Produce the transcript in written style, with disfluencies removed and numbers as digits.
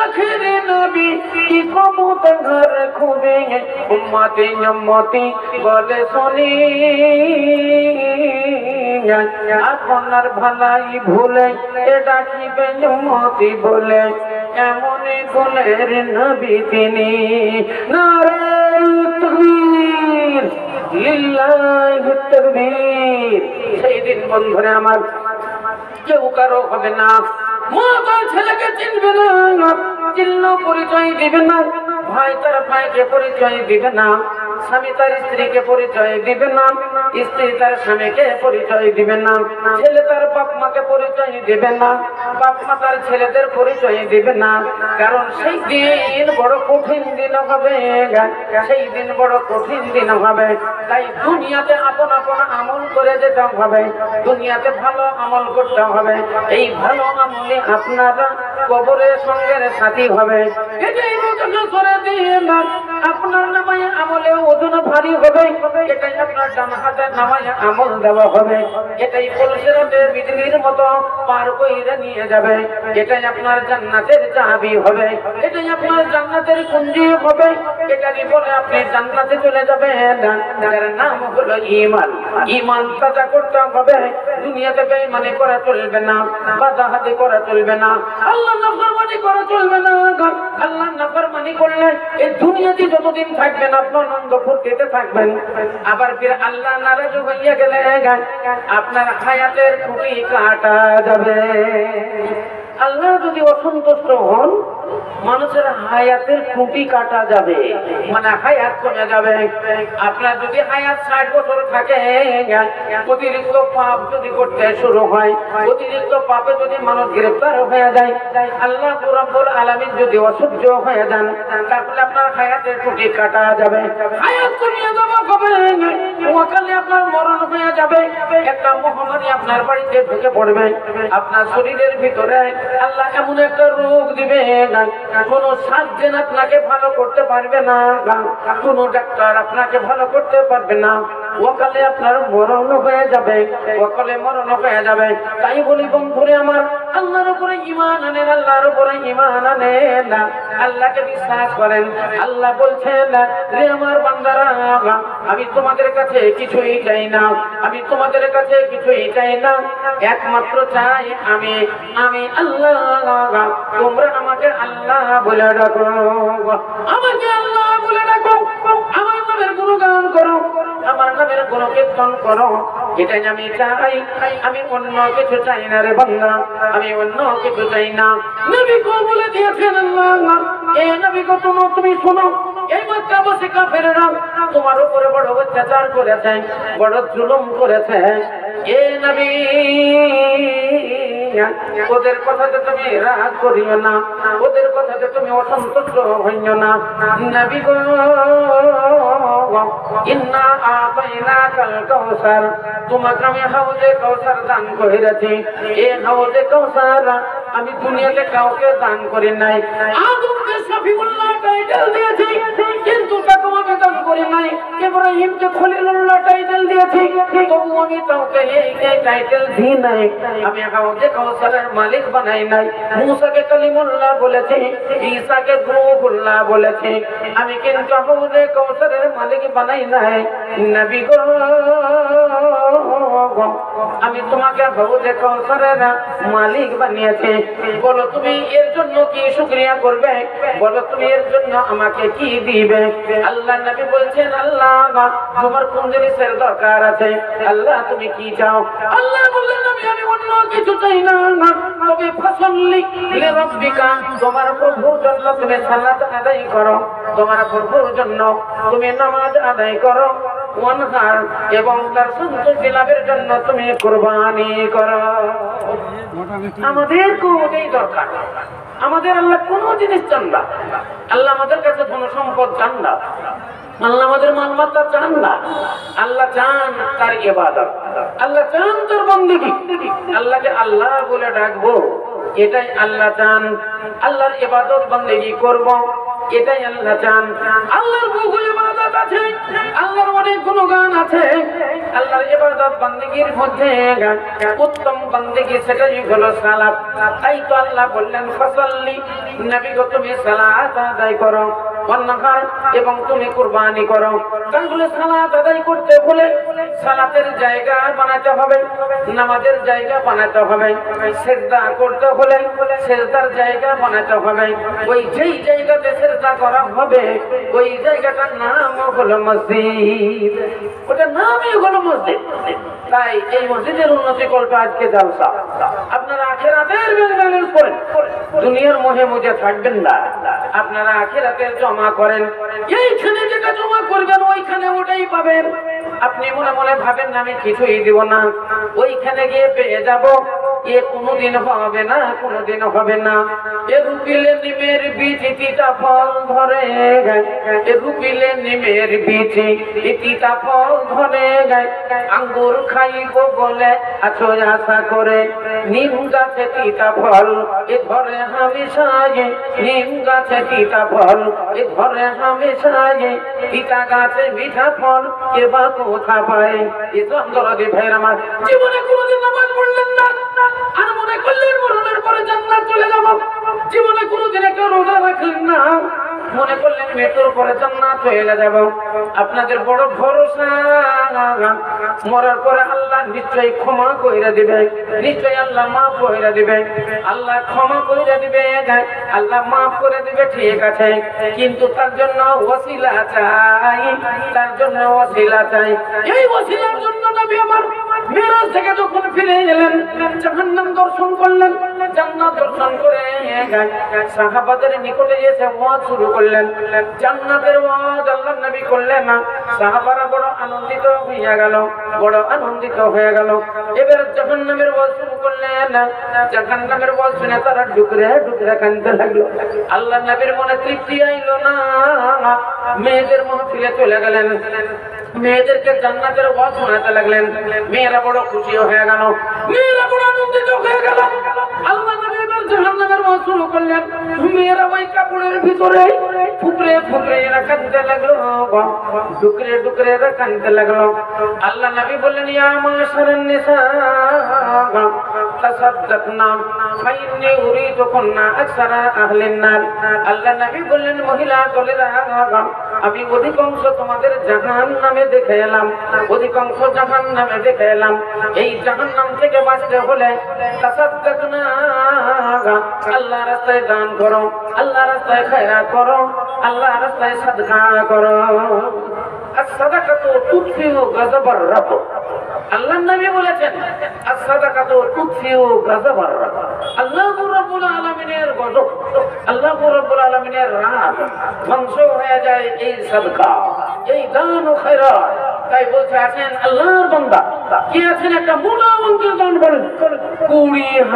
আখেরে নবী কি কবুত ঘর খুবে উম্মতি উম্মতি বলে শুনি আপনার ভালাই ভুলে এ ডাকিবে উম্মতি বলে এমন গুণের নবী তিনি। নারে তাকবীর লিল্লাহি তাকবীর। সেই দিন বন্ধুরা আমার কেউ কারো হবে না, মা তার ছেলেকে চিনবে না, চিনলেও পরিচয় দিবে না, ভাই তার ভাইকে পরিচয় দিবে না, স্বামী তার স্ত্রীকে পরিচয় দিবে না, স্ত্রী তার স্বামীকে পরিচয় দিবে না, ছেলে তার বাপ মাকে পরিচয় দিবে না, বাপ মা তার ছেলেদের পরিচয় দিবে না। কারণ সেই দিন বড় কঠিন দিন হবে, সেই দিন বড় কঠিন দিন হবে। তাই দুনিয়াতে আপন আপন আমল করে যেতে হবে, দুনিয়াতে ভালো আমল করতে হবে। এই ভালো আমলে আপনারা কবরের সঙ্গের সাথী হবে। এটাই করে দিয়ে আপনার নামায় আমলে ওজন ভারী হবে, এটাই আপনার ডান হাতের নামায় আমল দেওয়া হবে, এটাই পুলিশের বিজলির মতো পার কইরে নিয়ে যাবে, এটাই আপনার জান্নাতের চাবি হবে, এটাই আপনার জান্নাতের কুঞ্জি হবে, এটারই বলে আপনি জান্নাতে চলে যাবেন। যার নাম হলো ঈমান। ঈমান তাজা করতে হবে, দুনিয়াতে বেঈমানি করা চলবে না, বাদাহাতি করা চলবে না, আল্লাহর নাফরমানি করা চলবে না। আল্লাহর নাফরমানি করলে এই দুনিয়াতে যতদিন থাকবেন আপনার আনন্দ ফুর্তিতে থাকবেন, আবার ফির আল্লাহ নারাজ হইয়া গেলে আপনার হায়াতের খুঁটি কাটা যাবে। আল্লাহ যদি অসন্তুষ্ট হন মানুষের হায়াতের খুঁটি কাটা যাবে, মানে হায়াত কমে যাবে। আপনার যদি হায়াত 60 বছর থাকে, অতিরিক্ত পাপ যদি করতে শুরু হয়, অতিরিক্ত পাপে যদি মানুষ গ্রেফতার হয়ে যায়, আল্লাহ রাব্বুল আলামিন যদি অসহ্য হয়ে যান, তাহলে আপনার হায়াতের খুঁটি কাটা যাবে, হায়াত কমিয়ে দেওয়া হবে, ওয়াকালে আপনার মরণ হয়ে যাবে। একটা মহামারী আপনার বাড়িতে ঢুকে পড়বে, আপনার শরীরের ভিতরে আল্লাহ এমন একটা রোগ দিবে, কোন সার্জন আপনাকে ভালো করতে পারবে না, কোন ডাক্তার আপনাকে ভালো করতে পারবে না, ওকালে আপনার মরণ হয়ে যাবে, ওকালে মরণ হয়ে যাবে। তাই বলি বন্ধুরে আমার, আল্লাহর উপরে ঈমান আনেন, আল্লাহর উপরে ঈমান আনেন, আল্লাহকে বিশ্বাস করেন। আল্লাহ বলছেন, রে আমার বান্দারা, আমি তোমাদের কাছে কিছুই চাই না, আমি তোমাদের কাছে কিছুই চাই না, একমাত্র চাই আমি আল্লাহ। তোমরা আমাকে আল্লাহ বলে ডাকো, আমাকে আল্লাহ বলে ডাকো, আমার নামের গুণগান করো, আমার নামের গুণকীর্তন করো, এটাই আমি চাই। আমি অন্য কিছু চাই না রে বান্দা, আমি অন্য কিছু চাই না। নবী কো বলে দিয়েছেন আল্লাহ, এ নবী কো তুমি শোনো, এই মক্কাবাসী কাফেররা তোমার উপরে বড় অত্যাচার করেছে, বড় জুলুম করেছে। এ নবী, ওদের কথাতে তুমি রাগ করিও না, ওদের কথাতে তুমি অসন্তুষ্ট হইও না। নবী গো, ইন্না আতাইনাকাল কাউসার, তোমাকে আমি হাউজে কাউসার দান করেছি। এই হাউজে কাউসার আমি দুনিয়াতে কাউকে দান করি নাই। আদমকে শফিউল্লাহ টাইটেল দিয়েছি, কিন্তু তাকে আমি দান করি নাই। ইব্রাহিমকে খলিলুল্লাহ টাইটেল দিয়েছি, তবু আমি কাউকে এই টাইটেল দিই নাই। আমি হাউজে কাউসারের মালিক বানাই নাই। মুসাকে কালিমুল্লাহ বলেছি, ঈসাকে রূহুল্লাহ বলেছি, আমি কিন্তু হাউজে কাউসারের মালিক বানাই নাই। নবী গো, আমি তোমাকে হাউজে কাউসারের মালিক বানিয়েছি। বলো তুমি এর জন্য কি শুকরিয়া করবে? বলো তুমি এর জন্য আমাকে কি দিবে? আল্লাহ নবী বলছেন, আল্লাহ তোমার কোন জিনিসের দরকার আছে? আল্লাহ তুমি কি চাও? আল্লাহ বললেন, আমি অন্য কিছু চাই না, তবে ফাসাল্লি লিরাব্বিকা, তোমার প্রভুর জন্য তুমি সালাত আদায় করো, তোমার প্রভুর জন্য তুমি নামাজ আদায় করো, ওয়ানহার, এবং তার সন্তুষ্টি লাভের জন্য তুমি কুরবানি করো। আমাদের কোনটাই দরকার, আমাদের আল্লাহ কোন জিনিস চান না। আল্লাহ আমাদের কাছে ধন সম্পদ চান না, আল্লাহ আমাদের মালমাত্রা চান না। আল্লাহ চান তার ইবাদত, আল্লাহ চান তার বন্দেগী। আল্লাহকে আল্লাহ বলে ডাকবো, এটাই আল্লাহ চান। আল্লাহর ইবাদত বন্দেগী করব, এটাই আল্লাহ চান। আল্লাহর বহু ইবাদত আছে, আল্লাহর অনেক গুণগান আছে। আল্লাহর ইবাদত বান্দেগীর মধ্যে উত্তম বান্দেগী সেটাই হলো সালাত। তাই তো আল্লাহ বললেন ফাসাল্লি, নবী গো তুমি সালাত আদায় করো, ওয়ান্নাহার এবং তুমি কুরবানি করো। তাহলে সালাত আদায় করতে হলে সালাতের জায়গা বানাতে হবে, নামাজের জায়গা বানাতে হবে, সিজদা করতে হলে সিজদার জায়গা বানাতে হবে। ওই যেই জায়গাতে সিজদা করা হবে ওই জায়গাটার নাম হলো মসজিদ, ওটার নামই হলো মসজিদ। তাই এই মসজিদের উন্নতি করবে আজকে জালসা। আপনারা আখিরাতের ব্যালেন্স করেন, দুনিয়ার মোহে মুজে থাকবেন না। আপনারা আখিরাতের জমা করেন, এইখানে যেটা জমা করবেন ওইখানে ওটাই পাবেন। আপনি মনে মনে ভাবেন না আমি কিছুই দিব না, ওইখানে গিয়ে পেয়ে যাব, এ কোনোদিন হবে না, কোনোদিন হবে না। এ রুপিলে নিমের বীজ তিতা ফল ধরে গায়, এ রুপিলে নিমের বীজ তিতা ফল ধরে গায়। আঙ্গুর খাইব বলে আছো আশা করে, নিম গাছে তিতা ফল এ ধরে হামেশায়, নিম গাছে তিতা ফল এ ধরে হামেশায়। তিতা গাছে মিঠা ফল এবা কোথা পায়? এ চন্দ্রদী ভাইয়ের আমার জীবনে কোনোদিন নামাজ পড়লেন না আর মনে করলেন মরণের পরে জান্নাত চলে যাব। জীবনে কোনোদিন একটা রোজা রাখলেন না, মনে করলেন মৃত্যুর পরে জান্নাত হয়ে যাব। আপনাদের বড় ভরসা মরার পরে আল্লাহ নিশ্চয়ই ক্ষমা কইরা দিবে, নিশ্চয়ই আল্লাহ মাফ কইরা দিবে। আল্লাহ ক্ষমা কইরা দিবে, আল্লাহ মাফ করে দিবে, ঠিক আছে, কিন্তু তার জন্য ওসিলা চাই, তার জন্য ওসিলা চাই। এই ওসিলার জন্য নবী আমার মেরাজ থেকে যখন ফিরে এলেন জাহান্নাম দর্শন করলেন, জান্নাত দর্শন করে সাহাবাদের নিকটে এসে ওয়াজ শুরু করলেন। জান্নাতের ওয়াজ আল্লাহর নবী করলেন না, সাহাবারা বড় আনন্দিত হয়ে গেল, বড় আনন্দিত হয়ে গেল। এবার জাহান্নামের ওয়াজ শুরু করলেন, জাহান্নামের ওয়াজ শুনে তারা ডুকরে ডুকরে কাঁদতে লাগলো। আল্লাহর নবীর মনে তৃপ্তি আইলো না, মেয়েদের মাহফিলে চলে গেলেন, মেয়েদেরকে জান্নাতের ওয়াজ শোনাতে লাগলেন। মেয়েরা বড় খুশি হয়ে গেল, মেয়েরা বড় আনন্দিত হয়ে গেল। আল্লাহ নবী এবার জাহান্নামের ওয়াজ শুরু করলেন। মেয়েরা ওই কাপড়ের ভিতরে ফুকরে ফুকরে এরা কাঁদতে লাগলো, ডুকরে ডুকরে এরা কাঁদতে লাগলো। আল্লাহ নবী বললেন ইয়া মাশারান নিসা তাসাদদাকনা ফাইন্নী উরিদুকুন্না আকসারা আহলিন নার। আল্লাহ নবী বললেন মহিলা দলেরা আমি অধিকাংশ তোমাদের জাহান্নামে দেখে এলাম, অধিকাংশ জাহান্নামে দেখে এলাম। এই জাহান্নাম থেকে বাঁচতে হলে তাসাদদাকনা, আল্লাহ রাস্তায় দান করো, আল্লাহ রাস্তায় খায়রাত করো, আল্লাহ রাস্তায় সাদকা করো। as-সাদাকাতু তুতফিউ গাযাবার রাব। আল্লাহর নবী বলেছেন as-সাদাকাতু তুতফিউ গাযাবার রাব। আল্লাহু রাব্বুল আলামিনের গজব, আল্লাহু রাব্বুল আলামিনের রাগ ধ্বংস হয়ে যায় এই সাদকা, এই দান ও খায়রাত। তাই বলতে আছেন আল্লাহর বান্দা কি আছেন একটা মোটা অঙ্কের দান করেন, 20